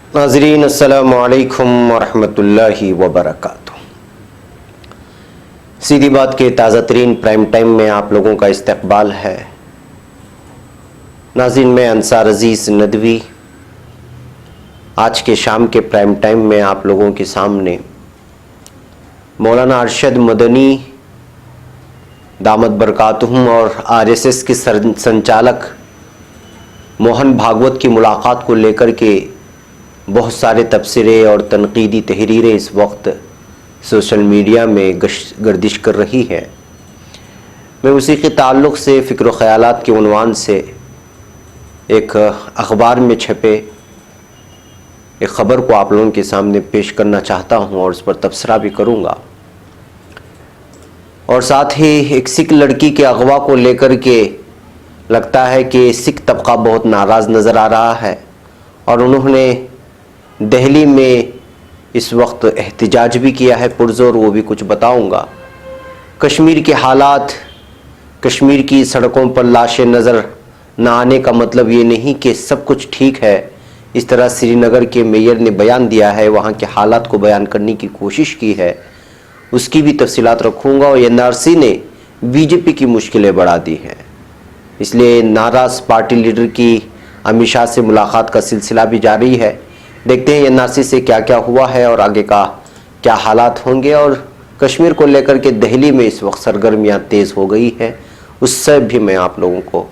नाज़रीन अस्सलामु अलैकुम वरहमतुल्लाहि वबरकातुह। सीधी बात के ताज़ा तरीन प्राइम टाइम में आप लोगों का इस्तकबाल है। नाज़रीन, मैं अंसार अजीज़ नदवी आज के शाम के प्राइम टाइम में आप लोगों के सामने मौलाना अरशद मदनी दामत बरकातुहुम और आरएसएस के संचालक मोहन भागवत की मुलाकात को लेकर के बहुत सारे तबसरे और तनकीदी तहरीरें इस वक्त सोशल मीडिया में गर्दिश कर रही है। मैं उसी के ताल्लुक़ से फ़िक्र ख़यालात के उन्वान से एक अखबार में छपे एक ख़बर को आप लोगों के सामने पेश करना चाहता हूं और उस पर तबसरा भी करूंगा। और साथ ही एक सिख लड़की के अगवा को लेकर के लगता है कि सिख तबका बहुत नाराज़ नज़र आ रहा है और उन्होंने दिल्ली में इस वक्त एहतजाज भी किया है पुरज़ोर, वो भी कुछ बताऊंगा। कश्मीर के हालात, कश्मीर की सड़कों पर लाशें नज़र न आने का मतलब ये नहीं कि सब कुछ ठीक है। इस तरह श्रीनगर के मेयर ने बयान दिया है, वहाँ के हालात को बयान करने की कोशिश की है, उसकी भी तफसीलात रखूँगा। और एनआरसी ने बीजेपी की मुश्किलें बढ़ा दी हैं, इसलिए नाराज़ पार्टी लीडर की अमित शाह से मुलाकात का सिलसिला भी जारी है। देखते हैं एनआरसी से क्या क्या हुआ है और आगे का क्या हालात होंगे। और कश्मीर को लेकर के दिल्ली में इस वक्त सरगर्मियाँ तेज़ हो गई है, उससे भी मैं आप लोगों को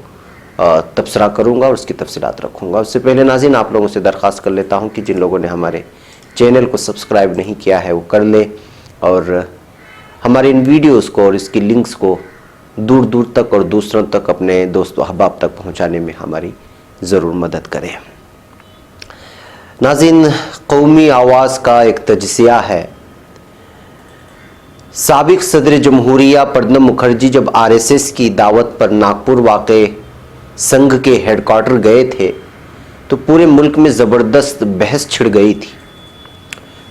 तबसरा करूंगा और उसकी तफसीलात रखूंगा। उससे पहले नाज़रीन, आप लोगों से दरख्वास्त कर लेता हूं कि जिन लोगों ने हमारे चैनल को सब्सक्राइब नहीं किया है वो कर ले और हमारे इन वीडियोस को और इसकी लिंक्स को दूर दूर तक और दूसरों तक, अपने दोस्तों अहबाब तक पहुंचाने में हमारी ज़रूर मदद करें। नाज़रीन, कौमी आवाज़ का एक तजज़िया है। साबिक सदर जमहूरिया प्रणब मुखर्जी जब आरएसएस की दावत पर नागपुर वाक़े संघ के हेडक्वार्टर गए थे तो पूरे मुल्क में ज़बरदस्त बहस छिड़ गई थी,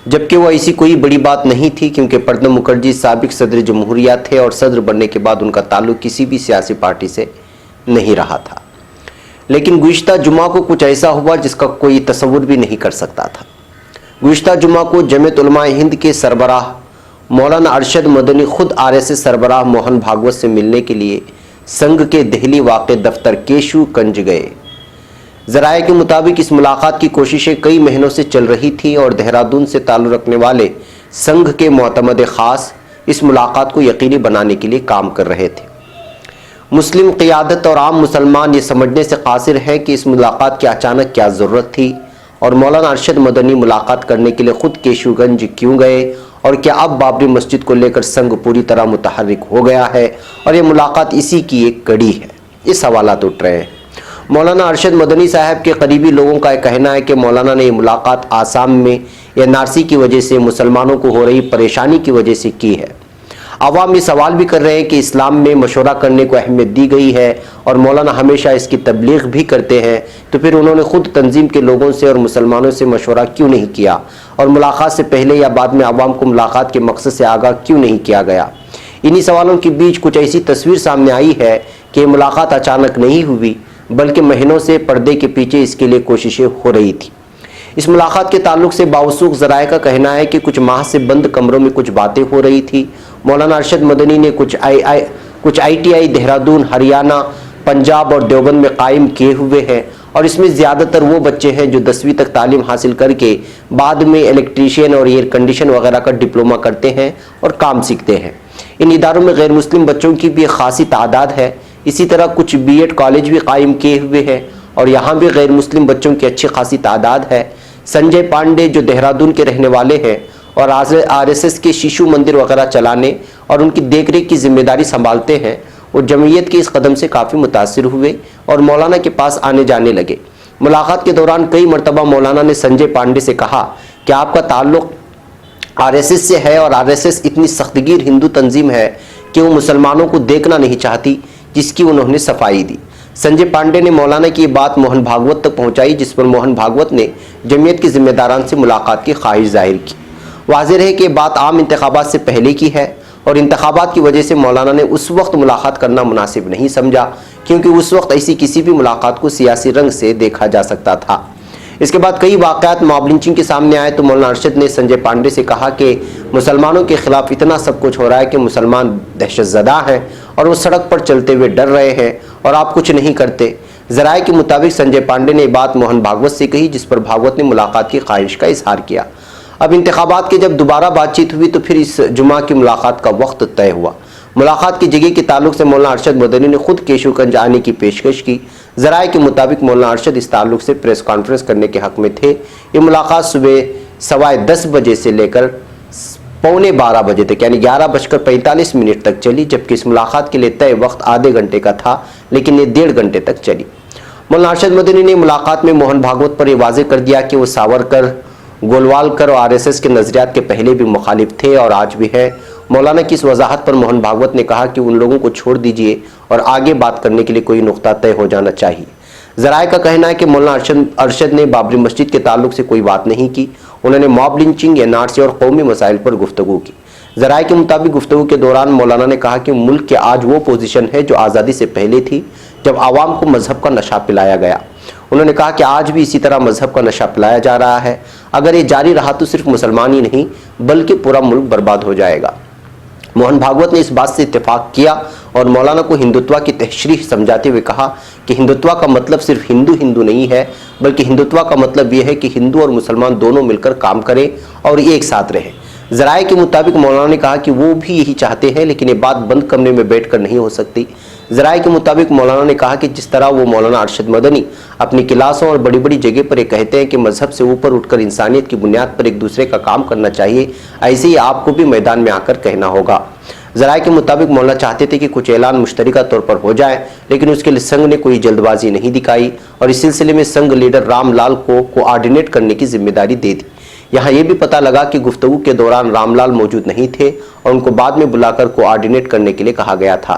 जबकि वह ऐसी कोई बड़ी बात नहीं थी क्योंकि प्रणब मुखर्जी साबिक सदर जमहूरिया थे और सदर बनने के बाद उनका ताल्लुक़ किसी भी सियासी पार्टी से नहीं रहा था। लेकिन गुज़िश्ता जुमा को कुछ ऐसा हुआ जिसका कोई तसव्वुर भी नहीं कर सकता था। गुज़िश्ता जुमा को जमीयत उलमा हिंद के सरबराह मौलाना अरशद मदनी खुद आरएसएस सरबराह मोहन भागवत से मिलने के लिए संघ के दिल्ली वाक़े दफ्तर केशुगंज गए। ज़राए के मुताबिक इस मुलाकात की कोशिशें कई महीनों से चल रही थी और देहरादून से ताल्लुक़ रखने वाले संघ के मोतमद ख़ास इस मुलाकात को यकीनी बनाने के लिए काम कर रहे थे। मुस्लिम क़ियादत और आम मुसलमान ये समझने से कासिर हैं कि इस मुलाकात की अचानक क्या ज़रूरत थी और मौलाना अरशद मदनी मुलाकात करने के लिए ख़ुद केशुगंज क्यों गए और क्या अब बाबरी मस्जिद को लेकर संघ पूरी तरह मुतहर्रिक हो गया है और ये मुलाकात इसी की एक कड़ी है। ये सवालात उठ रहे हैं। मौलाना अरशद मदनी साहब के करीबी लोगों का कहना है कि मौलाना ने ये मुलाकात आसाम में एनआरसी की वजह से मुसलमानों को हो रही परेशानी की वजह से की है। अवाम ये सवाल भी कर रहे हैं कि इस्लाम में मशवरा करने को अहमियत दी गई है और मौलाना हमेशा इसकी तबलीग भी करते हैं, तो फिर उन्होंने खुद तंजीम के लोगों से और मुसलमानों से मशवरा क्यों नहीं किया और मुलाकात से पहले या बाद में अवाम को मुलाकात के मकसद से आगाह क्यों नहीं किया गया। इन्हीं सवालों के बीच कुछ ऐसी तस्वीर सामने आई है कि मुलाकात अचानक नहीं हुई बल्कि महीनों से पर्दे के पीछे इसके लिए कोशिशें हो रही थी। इस मुलाकात के ताल्लुक से बावसूख ज़राए का कहना है कि कुछ माह से बंद कमरों में कुछ बातें हो रही थी। मौलाना अरशद मदनी ने कुछ ITI देहरादून, हरियाणा, पंजाब और देवबंद में कायम किए हुए हैं और इसमें ज़्यादातर वो बच्चे हैं जो 10वीं तक तालीम हासिल करके बाद में इलेक्ट्रीशियन और एयर कंडीशन वगैरह का डिप्लोमा करते हैं और काम सीखते हैं। इन इदारों में गैर मुस्लिम बच्चों की भी खासी तादाद है। इसी तरह कुछ BEd कॉलेज भी कायम किए हुए हैं और यहाँ भी गैर मुस्लिम बच्चों की अच्छी खासी तादाद है। संजय पांडे जो देहरादून के रहने वाले हैं और आरएसएस के शिशु मंदिर वगैरह चलाने और उनकी देखरेख की जिम्मेदारी संभालते हैं, वो जमीयत के इस कदम से काफ़ी मुतासिर हुए और मौलाना के पास आने जाने लगे। मुलाकात के दौरान कई मरतबा मौलाना ने संजय पांडे से कहा कि आपका ताल्लुक़ आरएसएस से है और आरएसएस इतनी सख्तगीर हिंदू तंजीम है कि वो मुसलमानों को देखना नहीं चाहती, जिसकी उन्होंने सफाई दी। संजय पांडे ने मौलाना की बात मोहन भागवत तक पहुंचाई, जिस पर मोहन भागवत ने जमीयत के जिम्मेदारान से मुलाकात की ख्वाहिश जाहिर की। वाज़ेह है कि बात आम इंतखाबात से पहले की है और इंतखाबात की वजह से मौलाना ने उस वक्त मुलाकात करना मुनासिब नहीं समझा, क्योंकि उस वक्त ऐसी किसी भी मुलाकात को सियासी रंग से देखा जा सकता था। اس کے بعد کئی واقعات ماب لنچنگ کے سامنے آئے تو مولانا ارشد نے سنجے پانڈے سے کہا کہ مسلمانوں کے خلاف اتنا سب کچھ ہو رہا ہے کہ مسلمان دہشت زدہ ہیں اور وہ سڑک پر چلتے ہوئے ڈر رہے ہیں اور آپ کچھ نہیں کرتے۔ ذرائع کے مطابق سنجے پانڈے نے بات موہن بھاگوت سے کہی، جس پر بھاگوت نے ملاقات کی خواہش کا اظہار کیا۔ اب انتخابات کے جب دوبارہ بات چیت ہوئی تو پھر اس جمعہ کی ملاقات کا وقت طے ہوا۔ ملاقات کی جگہ کے تعلق سے مولانا ارشد مدنی نے خود کیشو گنج آنے کی پیشکش کی۔ ذرائع کے مطابق مولانا ارشد اس تعلق سے پریس کانفرنس کرنے کے حق میں تھے۔ یہ ملاقات صبح 10:15 بجے سے لے کر 11:45 بجے تک یعنی 11:45 تک چلی، جبکہ اس ملاقات کے لیے طے وقت آدھے گھنٹے کا تھا لیکن یہ 1.5 گھنٹے تک چلی۔ مولانا ارشد مدنی نے ملاقات میں موہن بھاگوت پر یہ واضح کر دیا کہ وہ ساورکر، گولوالکر اور RSS کے نظریات کے پہلے بھی مخالف تھے اور آج بھی ہے۔ مولانا کی اس وضاحت پر موہن بھاگوت نے کہا کہ ان لوگوں کو چھوڑ دیجئے اور آگے بات کرنے کے لیے کوئی نقطہ طے ہو جانا چاہیے۔ ذرائع کا کہنا ہے کہ مولانا ارشد نے بابری مسجد کے تعلق سے کوئی بات نہیں کی، انہوں نے ماب لنچنگ، NRC اور قومی مسائل پر گفتگو کی۔ ذرائع کے مطابق گفتگو کے دوران مولانا نے کہا کہ ملک کے آج وہ پوزیشن ہے جو آزادی سے پہلے تھی، جب عوام کو مذہب کا نشہ پلایا گیا۔ انہوں نے کہا کہ آج بھی اسی طرح مذہب کا نشہ پلایا جا رہا ہے، اگر یہ جاری رہا تو صرف مسلمان ہی نہیں بلکہ پورا ملک برباد ہو جائے گا۔ موہن بھاگوت نے اس بات سے اتفاق کیا اور مولانا کو ہندوتوا کی تشریح سمجھاتے ہوئے کہا کہ ہندوتوا کا مطلب صرف ہندو نہیں ہے، بلکہ ہندوتوا کا مطلب یہ ہے کہ ہندو اور مسلمان دونوں مل کر کام کریں اور ایک ساتھ رہیں۔ ذرائع کے مطابق مولانا نے کہا کہ وہ بھی یہی چاہتے ہیں لیکن یہ بات بند کمرے میں بیٹھ کر نہیں ہو سکتی۔ ذرائع کے مطابق مولانا نے کہا کہ جس طرح وہ مولانا ارشد مدنی اپنی کلاسوں اور بڑی بڑی جگہ پر یہ کہتے ہیں کہ مذہب سے اوپر اٹھ کر انسانیت کی بنیاد پر ایک دوسرے کا کام کرنا چاہیے، ایسے ہی آپ کو بھی میدان میں آ کر کہنا ہوگا۔ ذرائع کے مطابق مولانا چاہتے تھے کہ کچھ اعلان مشترکہ طور پر ہو جائے لیکن اس کے لیے سنگھ نے کوئی جلد بازی نہیں دکھائی اور اس سلسلے میں سنگھ لیڈر رام لال کو کوآرڈینیٹ کرنے کی ذمہ داری دے دی۔ یہاں یہ بھی پتہ لگا کہ گفتگو کے دوران رام لال موجود نہیں تھے اور ان کو بعد میں بلا کر کوآرڈینیٹ کرنے کے لیے کہا گیا تھا۔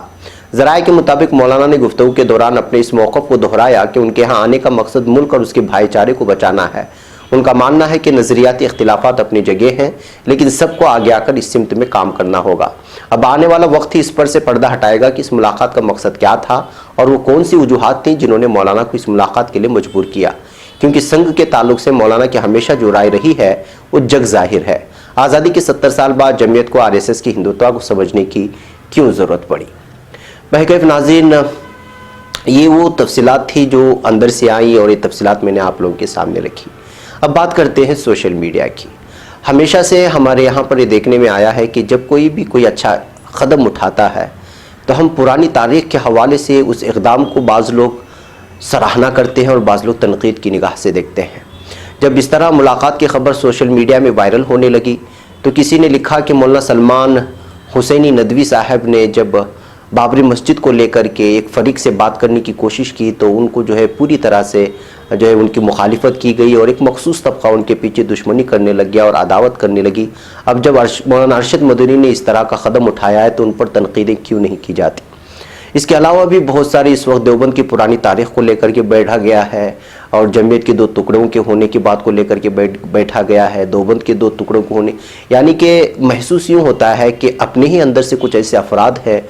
ذرائع کے مطابق مولانا نے گفتگو کے دوران اپنے اس موقف کو دہرایا کہ ان کے ہاں آنے کا مقصد ملک اور اس کے بھائی چارے کو بچانا ہے۔ ان کا ماننا ہے کہ نظریاتی اختلافات اپنی جگہ ہیں لیکن سب کو آگے آ کر اس سمت میں کام کرنا ہوگا۔ اب آنے والا وقت ہی اس پر سے پردہ ہٹائے گا کہ اس ملاقات کا مقصد کیا تھا اور وہ کون سی وجوہات تھیں جنہوں نے مولانا کو اس ملاقات کے لیے مجبور کیا، کیونکہ سنگھ کے تعلق سے مولانا کی ہمیشہ جو رائے رہی ہے وہ جگ ظاہر ہے۔ آزادی کے 70 سال بعد جمعیت کو RSS کی ہندوتوا کو سمجھنے کی کیوں ضرورت پڑی؟ بہرکیف ناظرین، یہ وہ تفصیلات تھی جو اندر سے آئیں اور یہ تفصیلات میں نے آپ لوگوں کے سامنے رکھی۔ اب بات کرتے ہیں سوشل میڈیا کی۔ ہمیشہ سے ہمارے یہاں پر یہ دیکھنے میں آیا ہے کہ جب کوئی اچھا قدم اٹھاتا ہے تو ہم پرانی تاریخ کے حوالے سے اس اقدام کو بعض لوگ سراہنا کرتے ہیں اور بعض لوگ تنقید کی نگاہ سے دیکھتے ہیں۔ جب اس طرح ملاقات کی خبر سوشل میڈیا میں وائرل ہونے لگی تو کسی نے لکھا کہ مولانا سلمان حسینی ندوی صاحب نے جب بابری مسجد کو لے کر کے ایک فریق سے بات کرنے کی کوشش کی تو ان کو پوری طرح سے ان کی مخالفت کی گئی اور ایک مخصوص طبقہ ان کے پیچھے دشمنی کرنے لگ گیا اور عداوت کرنے لگی۔ اب جب مولانا ارشد مدنی نے اس طرح کا قدم اٹھایا ہے تو ان پر تنقیدیں کیوں نہیں کی جاتی؟ اس کے علاوہ بھی بہت ساری اس وقت دیوبند کی پرانی تاریخ کو لے کر کے بیٹھا گیا ہے اور جمعیت کے 2 ٹکڑوں کے ہونے کی بات کو لے کر کے بیٹھا گیا ہے، دیوبند کے 2 ٹکڑوں کو ہونے، یعنی کہ محسوس یوں ہوتا ہے کہ اپنے ہی اندر سے کچھ ایسے افراد ہیں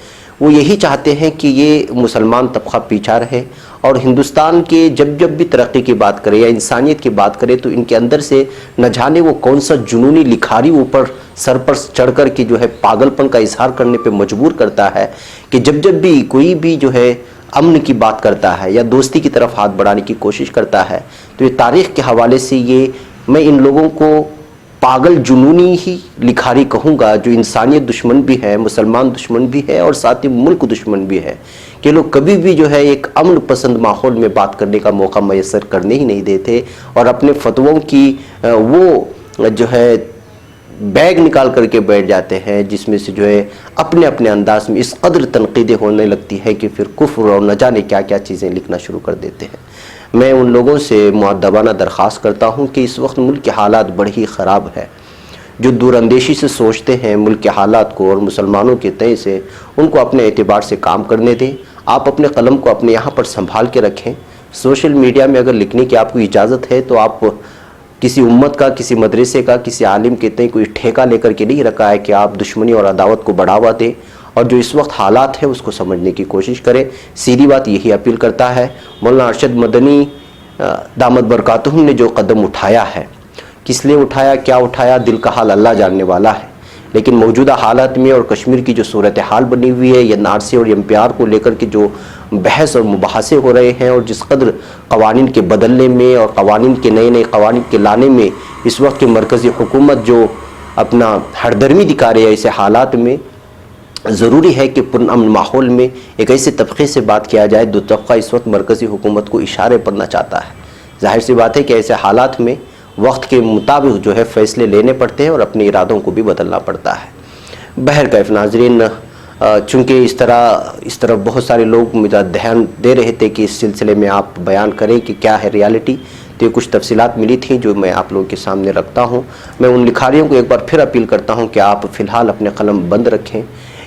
وہ یہی چاہتے ہیں کہ یہ مسلمان طبقہ پیچھا رہے اور ہندوستان کے جب بھی ترقی کی بات کرے یا انسانیت کی بات کرے تو ان کے اندر سے نہ جانے وہ کون سا جنونی لکھاری اوپر سر پر چڑھ کر کے پاگل پن کا اظہار کرنے پہ مجبور کرتا ہے کہ جب بھی کوئی بھی امن کی بات کرتا ہے یا دوستی کی طرف ہاتھ بڑھانے کی کوشش کرتا ہے تو یہ تاریخ کے حوالے سے میں ان لوگوں کو پاگل جنونی ہی لکھاری کہوں گا جو انسانیت دشمن بھی ہے، مسلمان دشمن بھی ہے اور ساتھ ہی ملک دشمن بھی ہے، کہ لوگ کبھی بھی ایک امن پسند ماحول میں بات کرنے کا موقع میسر کرنے ہی نہیں دیتے اور اپنے فتووں کی وہ بیگ نکال کر کے بیٹھ جاتے ہیں جس میں سے اپنے انداز میں اس قدر تنقیدیں ہونے لگتی ہے کہ پھر کفر اور نہ جانے کیا کیا چیزیں لکھنا شروع کر دیتے ہیں۔ میں ان لوگوں سے مؤدبانہ درخواست کرتا ہوں کہ اس وقت ملک کے حالات بڑے ہی خراب ہے، جو دور اندیشی سے سوچتے ہیں ملک کے حالات کو اور مسلمانوں کے تئیں سے، ان کو اپنے اعتبار سے کام کرنے دیں۔ آپ اپنے قلم کو اپنے یہاں پر سنبھال کے رکھیں۔ سوشل میڈیا میں اگر لکھنے کی آپ کو اجازت ہے تو آپ کسی امت کا، کسی مدرسے کا، کسی عالم کے تئیں کوئی ٹھیکہ لے کر کے نہیں رکھا ہے کہ آپ دشمنی اور عداوت کو بڑھاوا دیں اور جو اس وقت حالات ہیں اس کو سمجھنے کی کوشش کریں۔ سیدھی بات یہی اپیل کرتا ہے۔ مولانا ارشد مدنی दामद बरकातुहुम ने जो कदम उठाया है, किस लिए उठाया, क्या उठाया, दिल का हाल अल्लाह जानने वाला है। लेकिन मौजूदा हालात में और कश्मीर की जो सूरत हाल बनी हुई है, NRC और MPR को लेकर के जो बहस और मुबाहसे हो रहे हैं और जिस कदर कवानीन के बदलने में और कवानीन के नए कवानीन के लाने में इस वक्त की मरकज़ी हुकूमत जो अपना हरदर्मी दिखा रही है, ऐसे हालात में ज़रूरी है कि पुरअमन माहौल में एक ऐसे तबक़े से बात किया जाए जो तबक़ा इस वक्त मरकज़ी हुकूमत को इशारे पढ़ना चाहता है। ज़ाहिर सी बात है कि ऐसे हालात में वक्त के मुताबिक जो है फ़ैसले लेने पड़ते हैं और अपने इरादों को भी बदलना पड़ता है। बहरकैफ नाज़रीन, चूँकि इस तरफ बहुत सारे लोग मुझे ध्यान दे रहे थे कि इस सिलसिले में आप बयान करें कि क्या है रियलिटी, तो ये कुछ तफसीलात मिली थी जो मैं आप लोगों के सामने रखता हूँ। मैं उन लिखारियों को एक बार फिर अपील करता हूँ कि आप फ़िलहाल अपने कलम बंद रखें।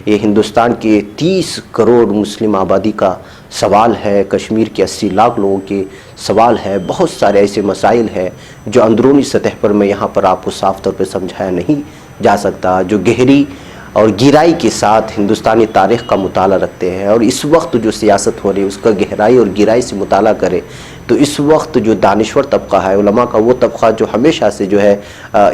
ये हिंदुस्तान के 30 करोड़ मुस्लिम आबादी का सवाल है, कश्मीर के 80 लाख लोगों के सवाल है, बहुत सारे ऐसे मसाइल हैं जो अंदरूनी सतह पर मैं यहाँ पर आपको साफ तौर पर समझाया नहीं जा सकता, जो गहरी और गिराई के साथ हिंदुस्तानी तारीख़ का मुताला रखते हैं। और इस वक्त जो सियासत हो रही है उसका गहराई और गिराई से मुताला करें तो इस वक्त जो दानिश्वर तबका है, उलमा का वो तबका जो हमेशा से जो है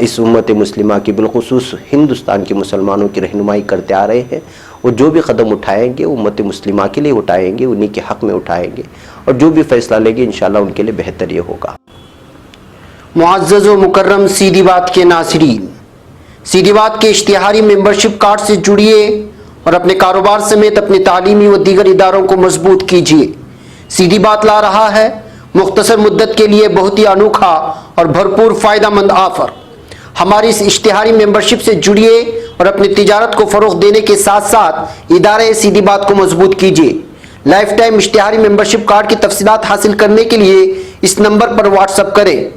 इस उम्मत मुस्लिमा की बिलखुसूस हिंदुस्तान के मुसलमानों की रहनुमाई करते आ रहे हैं, वो जो भी कदम उठाएंगे उम्मत मुस्लिमा के लिए उठाएंगे, उन्हीं के हक़ में उठाएंगे और जो भी फ़ैसला लेंगे इंशाअल्लाह उनके लिए बेहतर ये होगा। मुअज़्ज़ज़ व मुकर्रम सीधी बात के नाज़रीन, सीधी बात के इश्तिहारी मेंबरशिप कार्ड से जुड़िए और अपने कारोबार समेत अपने तालीमी व दीगर इदारों को मजबूत कीजिए। सीधी बात ला रहा है मुख्तसर मुद्दत के लिए बहुत ही अनोखा और भरपूर फ़ायदेमंद ऑफ़र। हमारी इस इश्तिहारी मेंबरशिप से जुड़िए और अपनी तिजारत को फ़रोग़ देने के साथ साथ इदारे सीधी बात को मजबूत कीजिए। लाइफ टाइम इश्तिहारी मेंबरशिप कार्ड की तफसीलात हासिल करने के लिए इस नंबर पर व्हाट्सअप करें,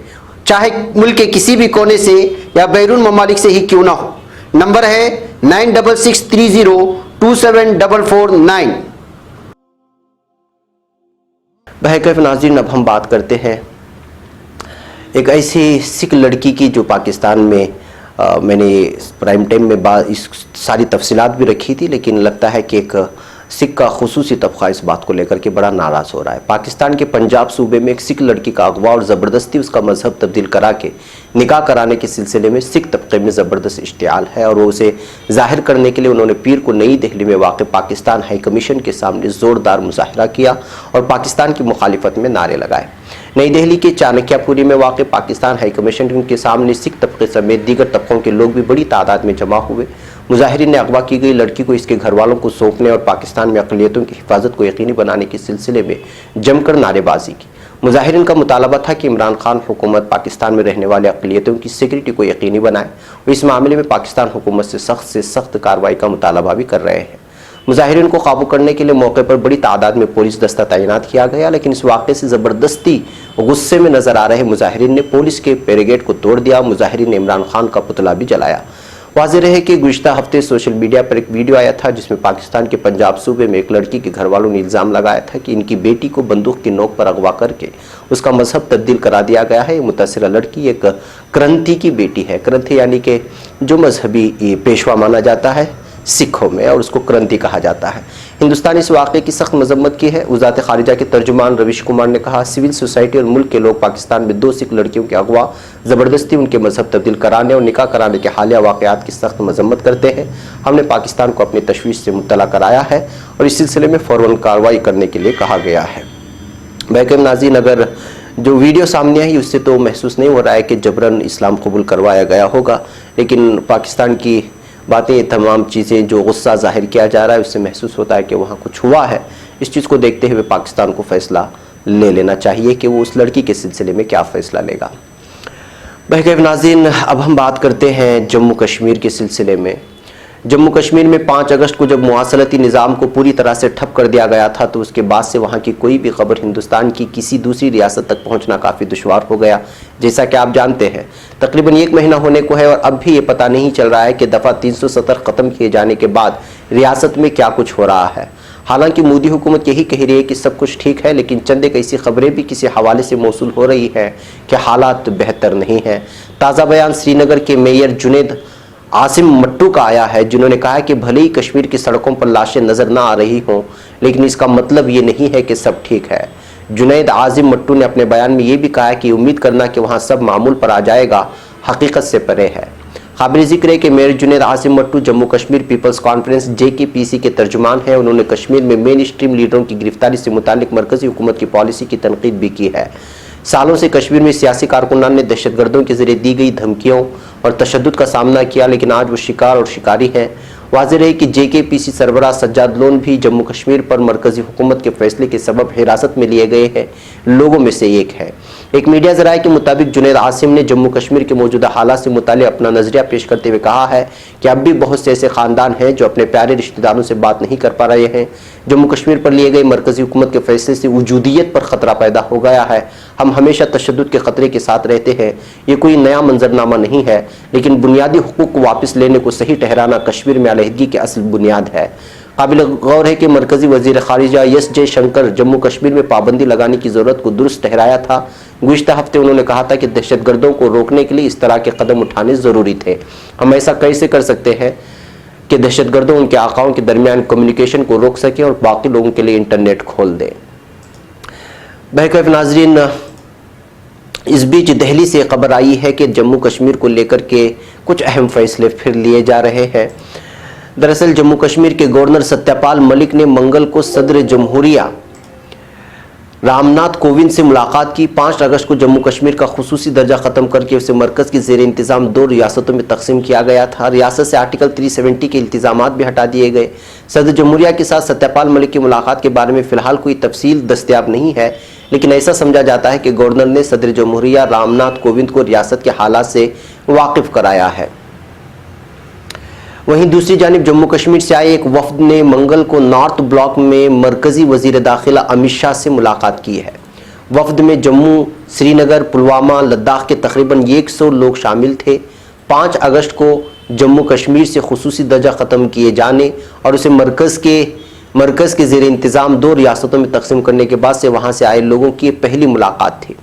चाहे मुल्क के किसी भी कोने से या बैरून ममालिक से ही क्यों ना हो। नंबर है 9663027449। बहरकैफ नाज़रीन, अब हम बात करते हैं एक ऐसी सिख लड़की की जो पाकिस्तान में मैंने प्राइम टाइम में इस सारी तफसीलात भी रखी थी, लेकिन लगता है कि एक सिख का खुसूसी तबका इस बात को लेकर के बड़ा नाराज़ हो रहा है। पाकिस्तान के पंजाब सूबे में एक सिख लड़की का अगवा और ज़बरदस्ती उसका मजहब तब्दील करा के निकाह कराने के सिलसिले में सिख तबके में ज़बरदस्त इश्तियाल है और वो उसे ज़ाहिर करने के लिए उन्होंने पीर को नई दिल्ली में वाक़ पाकिस्तान हाई कमीशन के सामने ज़ोरदार मुज़ाहरा किया और पाकिस्तान की मुखालिफत में नारे लगाए। नई दिल्ली के चाणक्यपुरी में वाक़ पाकिस्तान हाई कमीशन के सामने सिख तबके समेत दीगर तबकों के लोग भी बड़ी तादाद में जमा हुए। मुजाहिरीन ने अगवा की गई लड़की को इसके घर वालों को सौंपने और पाकिस्तान में अक़लियतों की हिफाजत को यकीनी बनाने के सिलसिले में जमकर नारेबाजी की। मुजाहिरीन का मुतालबा था कि इमरान खान हुकूमत पाकिस्तान में रहने वाले अक़लियतों की सिक्योरिटी को यकीनी बनाए और इस मामले में पाकिस्तान हुकूमत से सख्त कार्रवाई का मुतालबा भी कर रहे हैं। मुजाहिरीन को काबू करने के लिए मौके पर बड़ी तादाद में पुलिस दस्ता तैनात किया गया, लेकिन इस वाक़े से ज़बरदस्ती गुस्से में नजर आ रहे मुजाहिरीन ने पुलिस के बैरिकेड को तोड़ दिया। मुजाहिरीन ने इमरान खान का पुतला भी जलाया। वाज़ेह रहे कि गुज़िश्ता हफ्ते सोशल मीडिया पर एक वीडियो आया था जिसमें पाकिस्तान के पंजाब सूबे में एक लड़की के घर वालों ने इल्ज़ाम लगाया था कि इनकी बेटी को बंदूक की नोक पर अगवा करके उसका मजहब तब्दील करा दिया गया है। मुतासिरा लड़की एक क्रंथी की बेटी है। क्रंथी यानी कि जो मजहबी पेशवा माना जाता है सिखों में और उसको क्रंथी कहा जाता है। हिंदुस्तान इस वाक़े की सख्त मजम्मत की है। वज़ारत ख़ारिजा के तर्जुमान रवीश कुमार ने कहा, सिविल सोसाइटी और मुल्क के लोग पाकिस्तान में 2 सिख लड़कियों के अगवा, ज़बरदस्ती उनके मजहब तब्दील कराने और निकाह कराने के हालिया वाक़यात की सख्त मजम्मत करते हैं। हमने पाकिस्तान को अपनी तशवीश से मुत्तला कराया है और इस सिलसिले में फ़ौरन कार्रवाई करने के लिए कहा गया है। बहरकैफ नाज़रीन, अगर जो वीडियो सामने आई उससे तो महसूस नहीं हो रहा है कि जबरन इस्लाम कबूल करवाया गया होगा, लेकिन पाकिस्तान की बातें, तमाम चीज़ें जो गुस्सा ज़ाहिर किया जा रहा है उससे महसूस होता है कि वहाँ कुछ हुआ है। इस चीज़ को देखते हुए पाकिस्तान को फ़ैसला ले लेना चाहिए कि वो उस लड़की के सिलसिले में क्या फ़ैसला लेगा। बहरकैफ नाज़रीन, अब हम बात करते हैं जम्मू कश्मीर के सिलसिले में। जम्मू कश्मीर में 5 अगस्त को जब मुआसलती निज़ाम को पूरी तरह से ठप कर दिया गया था तो उसके बाद से वहाँ की कोई भी खबर हिंदुस्तान की किसी दूसरी रियासत तक पहुँचना काफ़ी दुश्वार हो गया। जैसा कि आप जानते हैं तकरीबन 1 महीना होने को है और अब भी ये पता नहीं चल रहा है कि दफ़ा 370 ख़त्म किए जाने के बाद रियासत में क्या कुछ हो रहा है। हालांकि मोदी हुकूमत यही कह रही है कि सब कुछ ठीक है, लेकिन चंद एक ऐसी खबरें भी किसी हवाले से मौसूल हो रही हैं कि हालात बेहतर नहीं हैं। ताज़ा बयान श्रीनगर के मेयर जुनेद आसिम मट्टू का आया है, जिन्होंने कहा है कि भले ही कश्मीर की सड़कों पर लाशें नज़र ना आ रही हों, लेकिन इसका मतलब ये नहीं है कि सब ठीक है। जुनैद आज़िम मट्टू ने अपने बयान में ये भी कहा कि उम्मीद करना कि वहाँ सब मामूल पर आ जाएगा हकीकत से परे है। काबिल ज़िक्र है कि मेयर जुनैद आज़िम मट्टू जम्मू कश्मीर पीपल्स कॉन्फ्रेंस JKPC के तर्जुमान हैं। उन्होंने कश्मीर में मेन स्ट्रीम लीडरों की गिरफ्तारी से मुतालिक मरकज़ी हुकूमत की पॉलिसी की तनकीद भी की है। सालों से कश्मीर में सियासी कारकुनान ने दहशतगर्दों के जरिए दी गई धमकियों और तशद्दुद का सामना किया, लेकिन आज वो शिकार और शिकारी हैं। वाज़ेह है कि JKPC सरबराह सज्जाद लोन भी जम्मू कश्मीर पर मरकज़ी हुकूमत के फैसले के सबब हिरासत में लिए गए हैं लोगों में से एक है। एक मीडिया ज़राए के मुताबिक जुनैद आसिम ने जम्मू कश्मीर के मौजूदा हालात से मुताल्लिक़ अपना नज़रिया पेश करते हुए कहा है कि अब भी बहुत से ऐसे ख़ानदान हैं जो अपने प्यारे रिश्तेदारों से बात नहीं कर पा रहे हैं। जम्मू कश्मीर पर लिए गए मरकज़ी हुकूमत के फैसले से वजूदियत पर ख़तरा पैदा हो गया है। हम हमेशा तशद्दुद के ख़तरे के साथ रहते हैं। ये कोई नया मंजरनामा नहीं है, लेकिन बुनियादी हुकूक को वापस लेने को सही ठहराना कश्मीर में अलहदगी की असल बुनियाद है। काबिल गौर है कि मरकज़ी वज़ीर ख़ारिजा एस जयशंकर जम्मू कश्मीर में पाबंदी लगाने की ज़रूरत को दुरुस्त ठहराया था। गुज़िश्ता हफ्ते उन्होंने कहा था कि दहशतगर्दों को रोकने के लिए इस तरह के कदम उठाने ज़रूरी थे। हम ऐसा कैसे कर सकते हैं कि दहशतगर्दों उनके आकाओं के दरमियान कम्युनिकेशन को रोक सकें और बाकी लोगों के लिए इंटरनेट खोल दें। बहरकैफ नाज़रीन, इस बीच दिल्ली से खबर आई है कि जम्मू कश्मीर को लेकर के कुछ अहम फैसले फिर लिए जा रहे हैं। दरअसल जम्मू कश्मीर के गवर्नर सत्यपाल मलिक ने मंगल को सदर जमहूरिया रामनाथ कोविंद से मुलाकात की। 5 अगस्त को जम्मू कश्मीर का खुसूसी दर्जा ख़त्म करके उसे मरकज़ की ज़ेर इंतज़ाम 2 रियासतों में तकसीम किया गया था। रियासत से आर्टिकल 370 के इल्तिज़ामात भी हटा दिए गए। सदर जमहूरिया के साथ सत्यपाल मलिक की मुलाकात के बारे में फ़िलहाल कोई तफसील दस्तयाब नहीं है, लेकिन ऐसा समझा जाता है कि गवर्नर ने सदर जमहूरिया रामनाथ कोविंद को रियासत के हालात से वाकिफ़ कराया है। वहीं दूसरी जानिब जम्मू कश्मीर से आए एक वफद ने मंगल को नॉर्थ ब्लॉक में मरकज़ी वज़ीर दाखिला अमित शाह से मुलाकात की है। वफद में जम्मू, श्रीनगर, पुलवामा, लद्दाख के तकरीबन 100 लोग शामिल थे। 5 अगस्त को जम्मू कश्मीर से खुसूसी दर्जा ख़त्म किए जाने और उसे मरकज़ के ज़ेर इंतज़ाम 2 रियासतों में तकसीम करने के बाद से वहाँ से आए लोगों की पहली मुलाकात थी।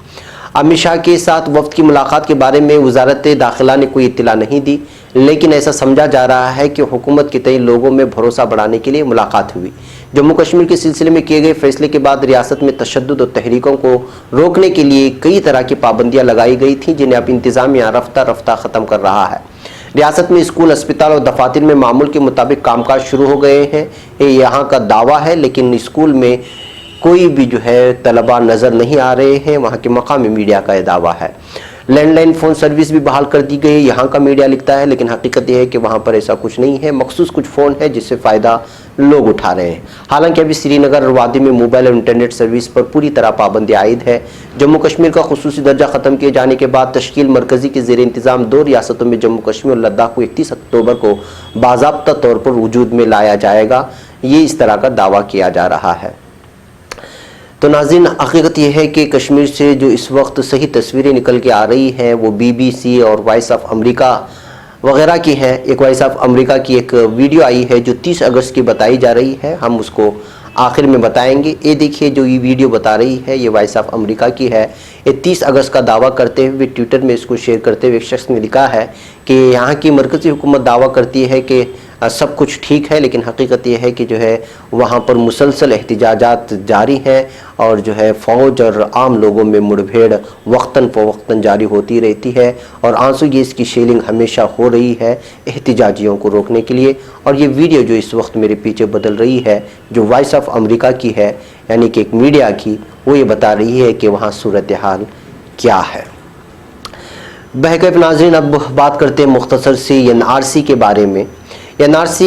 अमित शाह के साथ वफ्द की मुलाकात के बारे में वज़ारत दाखिला ने कोई इत्तला नहीं दी, लेकिन ऐसा समझा जा रहा है कि हुकूमत के तय लोगों में भरोसा बढ़ाने के लिए मुलाकात हुई। जम्मू कश्मीर के सिलसिले में किए गए फैसले के बाद रियासत में तशद्दुद और तहरीकों को रोकने के लिए कई तरह की पाबंदियां लगाई गई थीं, जिन्हें अब इंतज़ामिया रफ्ता रफ्ता ख़त्म कर रहा है। रियासत में स्कूल, अस्पताल और दफातर में मामूल के मुताबिक कामकाज शुरू हो गए हैं। ये यहाँ का दावा है, लेकिन स्कूल में कोई भी जो है तलबा नज़र नहीं आ रहे हैं। वहाँ के मकामी मीडिया का यह दावा है। लैंडलाइन फ़ोन सर्विस भी बहाल कर दी गई, यहाँ का मीडिया लिखता है, लेकिन हकीकत यह है कि वहाँ पर ऐसा कुछ नहीं है। मखसूस कुछ फ़ोन है जिससे फ़ायदा लोग उठा रहे हैं। हालांकि अभी श्रीनगर और वादी में मोबाइल और इंटरनेट सर्विस पर पूरी तरह पाबंदी आयद है। जम्मू कश्मीर का खुसूसी दर्जा ख़त्म किए जाने के बाद तश्कील मरकज़ी के ज़ेर इंतज़ाम 2 रियासतों में जम्मू कश्मीर और लद्दाख को 31 अक्टूबर को बाज़ाब्ता तौर पर वजूद में लाया जाएगा। ये इस तरह का दावा किया जा रहा है। तो नाज़रीन, हकीकत यह है कि कश्मीर से जो इस वक्त सही तस्वीरें निकल के आ रही हैं वो BBC और वॉइस ऑफ अमेरिका वगैरह की हैं। एक वॉइस ऑफ अमेरिका की एक वीडियो आई है जो 30 अगस्त की बताई जा रही है। हम उसको आखिर में बताएंगे। ये देखिए, जो ये वीडियो बता रही है ये वॉइस ऑफ अमेरिका की है। ये 30 अगस्त का दावा करते हुए ट्विटर में इसको शेयर करते हुए एक शख्स ने लिखा है कि यहाँ की मरकज़ी हुकूमत दावा करती है कि सब कुछ ठीक है, लेकिन हकीकत यह है कि जो है वहाँ पर मुसलसल एहतिजाजात जारी हैं और जो है फ़ौज और आम लोगों में मुठभेड़ वक्तन फ़वक्तन जारी होती रहती है और आंसू गैस की शेलिंग हमेशा हो रही है एहतिजाजियों को रोकने के लिए। और ये वीडियो जो इस वक्त मेरे पीछे बदल रही है जो वॉइस ऑफ अमेरिका की है, यानी कि एक मीडिया की, वो ये बता रही है कि वहाँ सूरत हाल क्या है। बहरकैफ नाज़रीन, अब बात करते हैं मुख्तसर से NRC के बारे में। NRC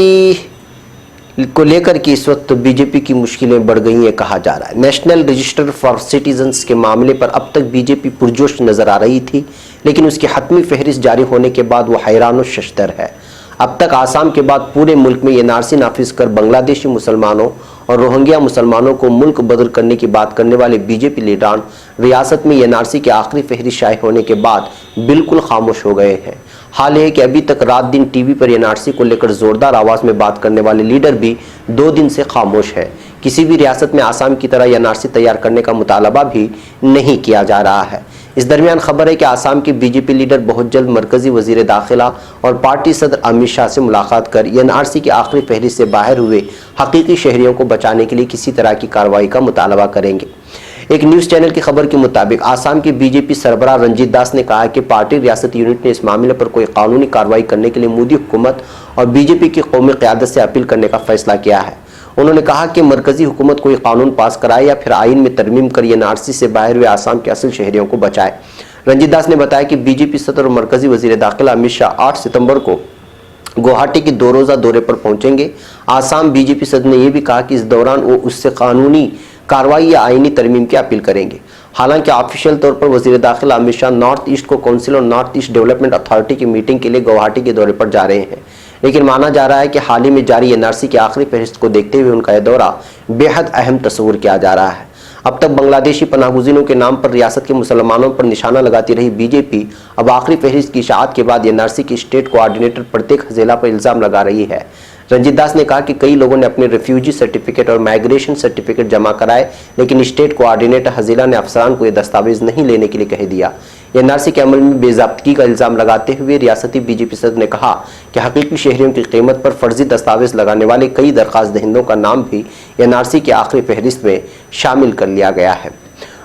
को लेकर के इस वक्त बीजेपी की मुश्किलें बढ़ गई हैं कहा जा रहा है। नेशनल रजिस्टर फॉर सिटीजन्स के मामले पर अब तक बीजेपी पुरजोश नज़र आ रही थी, लेकिन उसकी हतमी फहरिस्त जारी होने के बाद वो हैरान व शशदर है। अब तक आसाम के बाद पूरे मुल्क में NRC नाफिज कर बांग्लादेशी मुसलमानों और रोहिंग्या मुसलमानों को मुल्क बदल करने की बात करने वाले बीजेपी लीडरान रियासत में NRC की आखिरी फहरिस्त शाये होने के बाद बिल्कुल खामोश हो गए हैं। हाल है कि अभी तक रात दिन टीवी पर NRC को लेकर ज़ोरदार आवाज़ में बात करने वाले लीडर भी 2 दिन से खामोश है। किसी भी रियासत में आसाम की तरह NRC तैयार करने का मुतालबा भी नहीं किया जा रहा है। इस दरमियान खबर है कि आसाम के बीजेपी लीडर बहुत जल्द मरकज़ी वज़ीर दाखिला और पार्टी सदर अमित शाह से मुलाकात कर NRC की आखिरी फहरिस्त से बाहर हुए हकीकी शहरियों को बचाने के लिए किसी तरह की कार्रवाई का मुतालबा करेंगे। ایک نیوز چینل کی خبر کے مطابق آسام کے بی جے پی سربراہ رنجیت داس نے کہا کہ پارٹی ریاستی یونٹ نے اس معاملے پر کوئی قانونی کارروائی کرنے کے لیے مودی حکومت اور بی جے پی کی قومی قیادت سے اپیل کرنے کا فیصلہ کیا ہے۔ انہوں نے کہا کہ مرکزی حکومت کوئی قانون پاس کرائے یا پھر آئین میں ترمیم کر NRC سے باہر ہوئے آسام کے اصل شہریوں کو بچائے۔ رنجیت داس نے بتایا کہ بی جے پی صدر اور مرکزی وزیر داخلہ امت شاہ 8 ستمبر کو گوہاٹی کے 2 روزہ دورے پر پہنچیں گے۔ آسام بی جے پی صدر نے یہ بھی کہا کہ اس دوران وہ اس سے قانونی کارروائی یا آئینی ترمیم کی اپیل کریں گے۔ حالانکہ آفیشیل طور پر وزیر داخلہ امت شاہ نارتھ ایسٹ کو کونسل اور نارتھ ایسٹ ڈیولپمنٹ اتھارٹی کی میٹنگ کے لیے گوہاٹی کے دورے پر جا رہے ہیں، لیکن مانا جا رہا ہے کہ حال ہی میں جاری NRC کی آخری فہرست کو دیکھتے ہوئے ان کا یہ دورہ بے حد اہم تصور کیا جا رہا ہے۔ اب تک بنگلہ دیشی پناہ گزینوں کے نام پر ریاست کے مسلمانوں پر نشانہ لگاتی رہی بی جے پی اب آخری فہرست کی اشاعت کے بعد NRC کی اسٹیٹ کوآرڈینیٹر پرتیک ہزیلا پر الزام لگا رہی ہے۔ رنجیت داس نے کہا کہ کئی لوگوں نے اپنے ریفیوجی سرٹیفکیٹ اور مائیگریشن سرٹیفکیٹ جمع کرائے، لیکن اسٹیٹ کوآرڈینیٹر ہزیلا نے افسران کو یہ دستاویز نہیں لینے کے لیے کہہ دیا۔ NRC کے عمل میں بے ضابطگی کا الزام لگاتے ہوئے ریاستی بی جے پی صدر نے کہا کہ حقیقی شہریوں کی قیمت پر فرضی دستاویز لگانے والے کئی درخواست دہندوں کا نام بھی NRC کی آخری فہرست میں شامل کر لیا گیا ہے۔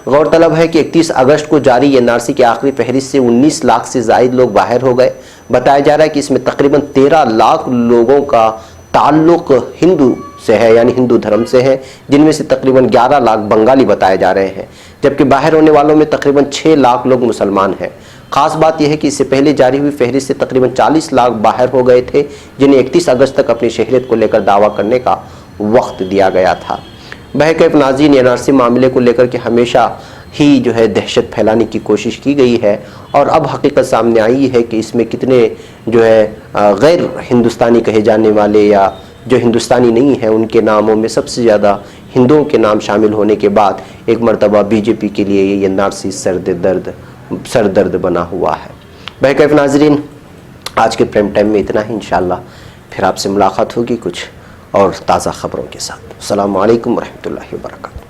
غور طلب ہے کہ 31 اگست کو جاری NRC کی آخری فہرست سے 19 لاکھ سے زائد لوگ باہر ہو گئے۔ بتایا جا رہا ہے کہ اس میں تقریباً 13 لاکھ لوگوں کا تعلق ہندو سے ہے، یعنی ہندو دھرم سے ہے، جن میں سے تقریباً 11 لاکھ بنگالی بتائے جا رہے ہیں، جبکہ باہر ہونے والوں میں تقریباً 6 لاکھ لوگ مسلمان ہیں۔ خاص بات یہ ہے کہ اس سے پہلے جاری ہوئی فہرست سے تقریباً 40 لاکھ باہر ہو گئے تھے، جنہیں 31 اگست تک اپنی شہریت کو لے کر دعویٰ کرنے کا وقت دیا گیا تھا۔ بہرکیف ناظرین، NRC معاملے کو لے کر کے ہمیشہ ہی دہشت پھیلانے کی کوشش کی گئی ہے، اور اب حقیقت سامنے آئی ہے کہ اس میں کتنے غیر ہندوستانی کہے جانے والے یا جو ہندوستانی نہیں ہیں ان کے ناموں میں سب سے زیادہ ہندوؤں کے نام شامل ہونے کے بعد ایک مرتبہ بی جے پی کے لیے یہ NRC سر درد بنا ہوا ہے۔ بہرکیف ناظرین، آج کے پرائم ٹائم میں اتنا ہی، انشاءاللہ پھر آپ سے ملاقات ہوگی کچھ اور تازہ خبروں کے ساتھ۔ السلام علیکم ورحمۃ اللہ وبرکاتہ۔